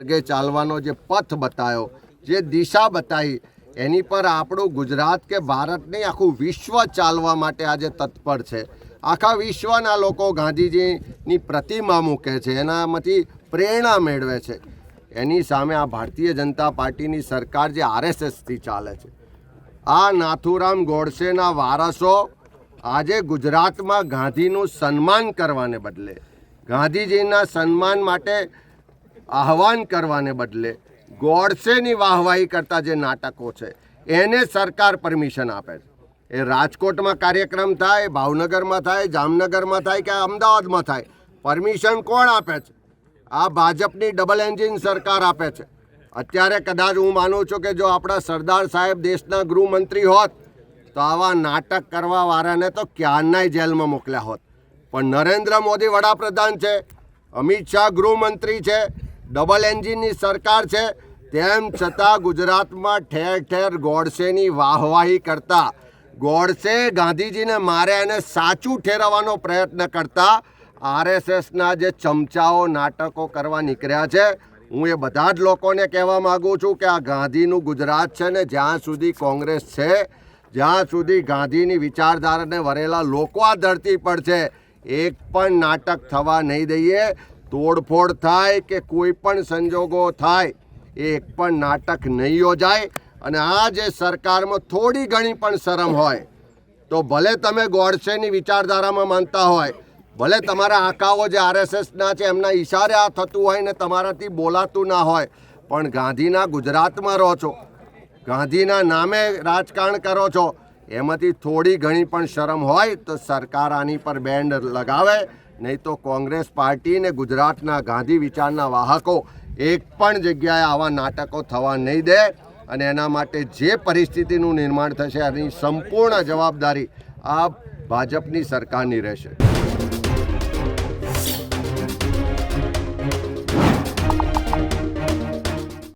માર્ગે ચાલવાનો જે પથ બતાવ્યો, જે દિશા બતાવી, એની પર આપણું ગુજરાત કે ભારત નહીં આખું વિશ્વ ચાલવા માટે આજે તત્પર છે. આખા વિશ્વના લોકો ગાંધીજીની પ્રતિમા મૂકે છે, એનામાંથી પ્રેરણા મેળવે છે. એની સામે આ ભારતીય જનતા પાર્ટીની સરકાર જે આરએસએસથી ચાલે છે, આ નાથુરામ ગોડસેના વારસો આજે ગુજરાતમાં ગાંધીનું સન્માન કરવાને બદલે, ગાંધીજીના સન્માન માટે આહવાન કરવાને બદલે ગોડસેની વાહવાહી કરતા જે નાટકો છે એને સરકાર પરમિશન આપે છે. એ રાજકોટમાં કાર્યક્રમ થાય, ભાવનગરમાં થાય, જામનગરમાં થાય કે અમદાવાદમાં થાય, પરમિશન કોણ આપે છે? આ ભાજપની ડબલ એન્જિન સરકાર આપે છે. અત્યારે કદાચ હું માનું છું કે જો આપણા સરદાર સાહેબ દેશના ગૃહમંત્રી હોત તો આવા નાટક કરવાવાળાને તો ક્યારનાય જેલમાં મોકલ્યા હોત. પણ નરેન્દ્ર મોદી વડાપ્રધાન છે, અમિત શાહ ગૃહમંત્રી છે, ડબલ એન્જિનની સરકાર છે, તેમ છતાં ગુજરાતમાં ઠેર ઠેર ગોડસેની વાહવાહી કરતા, ગોડસે ગાંધીજીને માર્યા એને સાચું ઠેરવવાનો પ્રયત્ન કરતા આરએસએસના જે ચમચાઓ નાટકો કરવા નીકળ્યા છે. હું એ બધા જ લોકોને કહેવા માગું છું કે આ ગાંધીનું ગુજરાત છે ને, જ્યાં સુધી કોંગ્રેસ છે, જ્યાં સુધી ગાંધીની વિચારધારાને વરેલા લોકો આ ધરતી પર છે, એક પણ નાટક થવા નહીં દઈએ. તોડફોડ થાય કે કોઈ પણ સંજોગો થાય, એક પણ નાટક નહીં યોજાય. અને આ જે સરકારમાં થોડી ઘણી પણ શરમ હોય તો ભલે તમે ગોડસેની વિચારધારામાં માનતા હોય, ભલે તમારા આકાઓ જે આરએસએસના છે એમના ઈશારે આ થતું હોય ને તમારાથી બોલાતું ના હોય, પણ ગાંધીના ગુજરાતમાં રહો છો, ગાંધીના નામે રાજકારણ કરો છો, એમાંથી થોડી ઘણી પણ શરમ હોય તો સરકાર આની પર બેન્ડ લગાવે. નહીં તો કોંગ્રેસ પાર્ટી ને ગુજરાતના ગાંધી વિચારના વાહકો એક પણ જગ્યાએ આવા નાટકો થવા નહીં દે. અને એના માટે જે પરિસ્થિતિનું નિર્માણ થશે એની સંપૂર્ણ જવાબદારી આ ભાજપની સરકારની રહેશે.